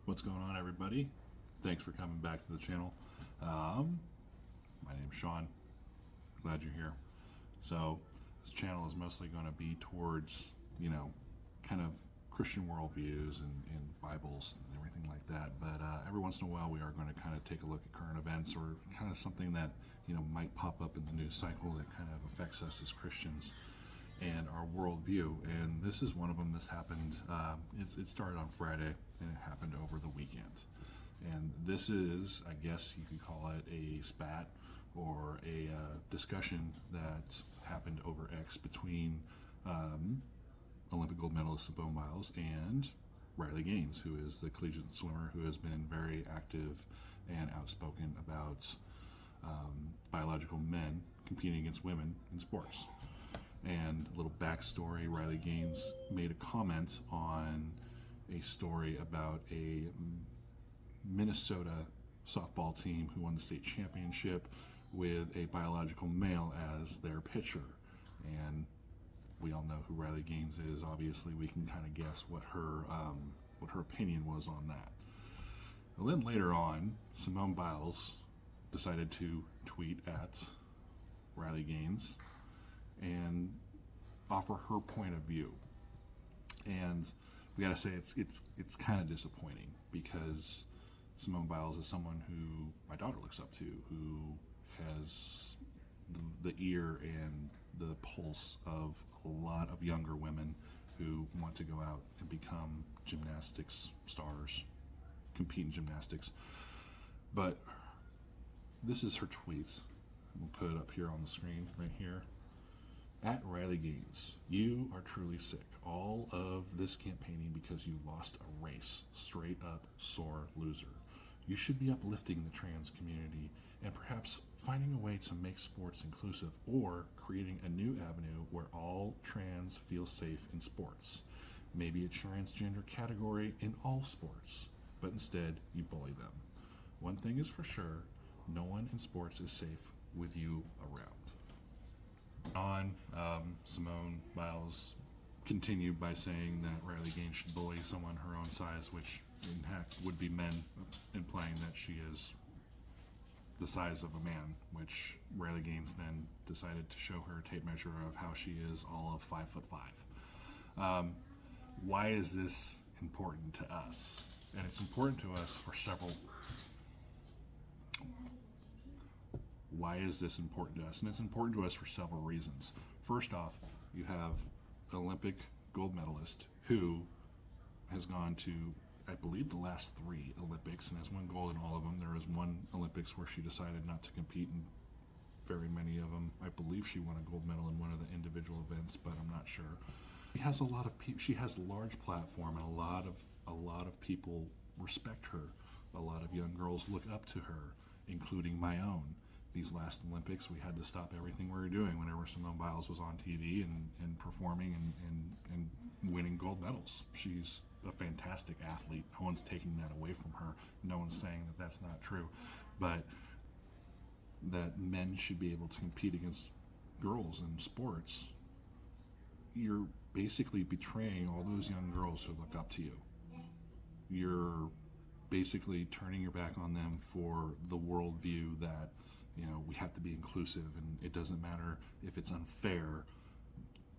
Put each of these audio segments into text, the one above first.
What's going on, everybody? Thanks for coming back to the channel. My name's Sean. Glad you're here. So, this channel is mostly going to be towards, kind of Christian worldviews and Bibles and everything like that. But every once in a while, we are going to kind of take a look at current events or kind of something that, might pop up in the news cycle that kind of affects us as Christians and our worldview. And this is one of them. This happened, it started on Friday and it happened over the weekend. And this is, I guess you could call it a spat or a discussion that happened over X between Olympic gold medalist Simone Biles and Riley Gaines, who is the collegiate swimmer who has been very active and outspoken about biological men competing against women in sports. And a little backstory, Riley Gaines made a comment on a story about a Minnesota softball team who won the state championship with a biological male as their pitcher. And we all know who Riley Gaines is. Obviously, we can kind of guess what her opinion was on that. And then later on, Simone Biles decided to tweet at Riley Gaines and offer her point of view. And we gotta say it's kind of disappointing because Simone Biles is someone who my daughter looks up to, who has the ear and the pulse of a lot of younger women who want to go out and become gymnastics stars, compete in gymnastics. But this is her tweets. We'll put it up here on the screen right here. At Riley Gaines, you are truly sick. All of this campaigning because you lost a race. Straight up sore loser. You should be uplifting the trans community and perhaps finding a way to make sports inclusive or creating a new avenue where all trans feel safe in sports. Maybe a transgender category in all sports, but instead you bully them. One thing is for sure, no one in sports is safe with you around. Simone Biles continued by saying that Riley Gaines should bully someone her own size, which in fact would be men, implying that she is the size of a man, which Riley Gaines then decided to show her a tape measure of how she is all of 5'5". Why is this important to us? And it's important to us for several. Why is this important to us? And it's important to us for several reasons. First off, you have an Olympic gold medalist who has gone to, I believe, the last 3 Olympics and has won gold in all of them. There was one Olympics where she decided not to compete in very many of them. I believe she won a gold medal in one of the individual events, but I'm not sure. She has a lot of she has a large platform, and a lot of people respect her. A lot of young girls look up to her, including my own. These last Olympics, we had to stop everything we were doing whenever Simone Biles was on TV and performing and winning gold medals. She's a fantastic athlete. No one's taking that away from her. No one's saying that that's not true. But that men should be able to compete against girls in sports, you're basically betraying all those young girls who look up to you. You're basically turning your back on them for the worldview that we have to be inclusive, and it doesn't matter if it's unfair.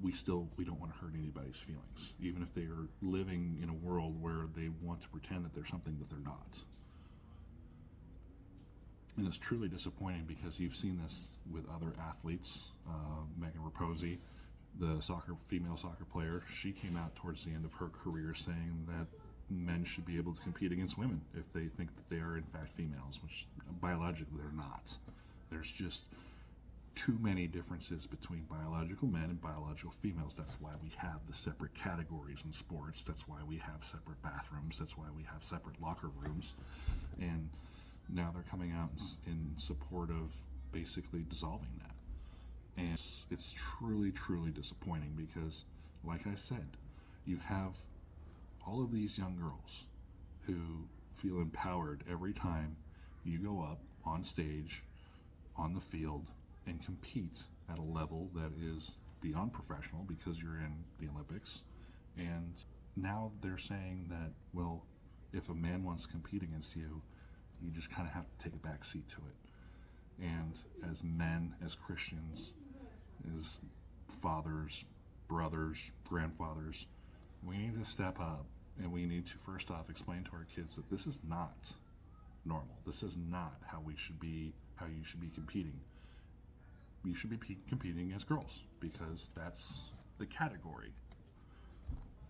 We don't want to hurt anybody's feelings, even if they are living in a world where they want to pretend that they're something that they're not. And it's truly disappointing because you've seen this with other athletes. Megan Rapinoe, the female soccer player, she came out towards the end of her career saying that men should be able to compete against women if they think that they are in fact females, which biologically they're not. There's just too many differences between biological men and biological females. That's why we have the separate categories in sports. That's why we have separate bathrooms. That's why we have separate locker rooms. And now they're coming out in support of basically dissolving that. And it's truly, truly disappointing because, like I said, you have all of these young girls who feel empowered every time you go up on stage, on the field, and compete at a level that is beyond professional because you're in the Olympics. And now they're saying that, well, if a man wants to compete against you, you just kind of have to take a back seat to it. And as men, as Christians, as fathers, brothers, grandfathers, we need to step up, and we need to first off explain to our kids that this is not normal. This is not how you should be competing. You should be competing as girls, because that's the category.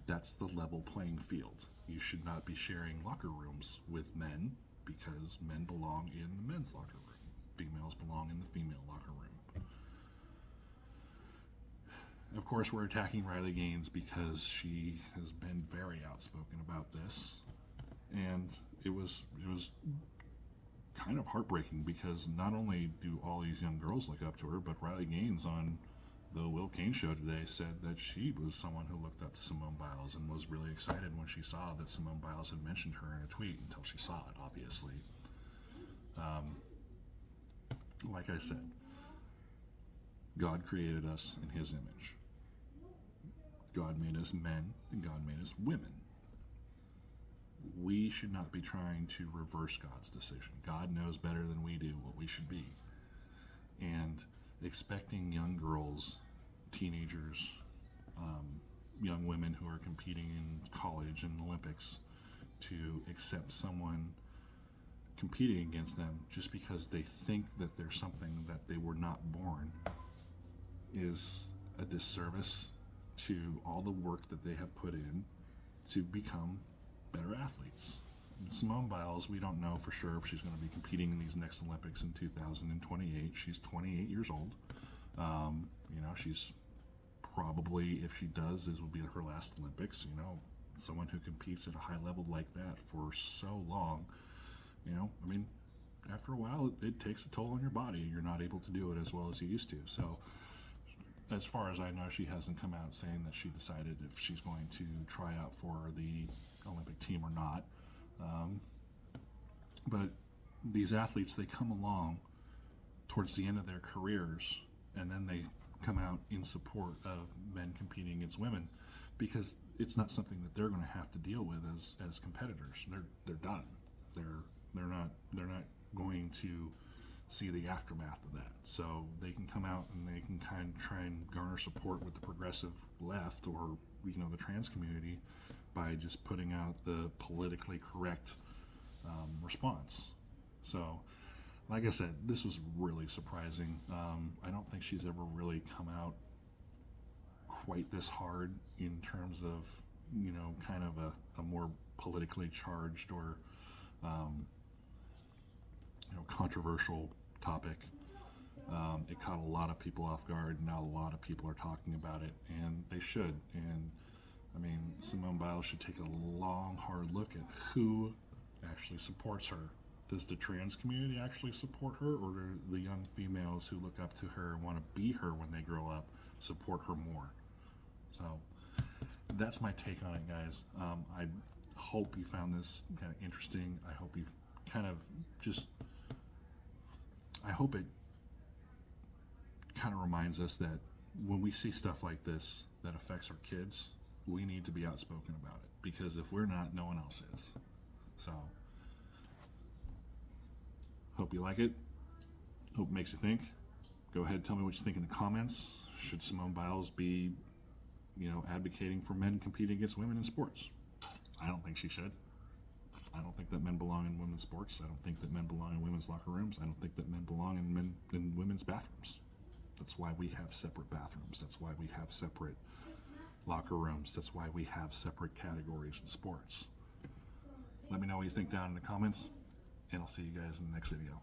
That's the level playing field. You should not be sharing locker rooms with men, because men belong in the men's locker room. Females belong in the female locker room. Of course, we're attacking Riley Gaines because she has been very outspoken about this, and it was kind of heartbreaking, because not only do all these young girls look up to her, but Riley Gaines on the Will Kane show today said that she was someone who looked up to Simone Biles and was really excited when she saw that Simone Biles had mentioned her in a tweet, until she saw it, obviously. Like I said, God created us in His image. God made us men, and God made us women. We should not be trying to reverse God's decision. God knows better than we do what we should be. And expecting young girls, teenagers, young women who are competing in college and Olympics to accept someone competing against them just because they think that they're something that they were not born is a disservice to all the work that they have put in to become better athletes. And Simone Biles, we don't know for sure if she's going to be competing in these next Olympics in 2028. She's 28 years old. She's probably, if she does, this will be her last Olympics. Someone who competes at a high level like that for so long, after a while, it takes a toll on your body. You're not able to do it as well as you used to. So, as far as I know, she hasn't come out saying that she decided if she's going to try out for the Olympic team or not. But these athletes, they come along towards the end of their careers, and then they come out in support of men competing against women, because it's not something that they're going to have to deal with as competitors. They're done. They're not going to see the aftermath of that. So they can come out and they can kind of try and garner support with the progressive left or the trans community by just putting out the politically correct response. So, like I said, this was really surprising. I don't think she's ever really come out quite this hard in terms of kind of a more politically charged or controversial topic. It caught a lot of people off guard. Now a lot of people are talking about it, and they should. And Simone Biles should take a long, hard look at who actually supports her. Does the trans community actually support her, or do the young females who look up to her and want to be her when they grow up support her more? So that's my take on it, guys. I hope you found this kind of interesting. I hope you've kind of I hope it kind of reminds us that when we see stuff like this that affects our kids, we need to be outspoken about it, because if we're not, no one else is. So, hope you like it. Hope it makes you think. Go ahead and tell me what you think in the comments. Should Simone Biles be, advocating for men competing against women in sports? I don't think she should. I don't think that men belong in women's sports. I don't think that men belong in women's locker rooms. I don't think that men belong in women's bathrooms. That's why we have separate bathrooms. That's why we have separate locker rooms. That's why we have separate categories in sports. Let me know what you think down in the comments, and I'll see you guys in the next video.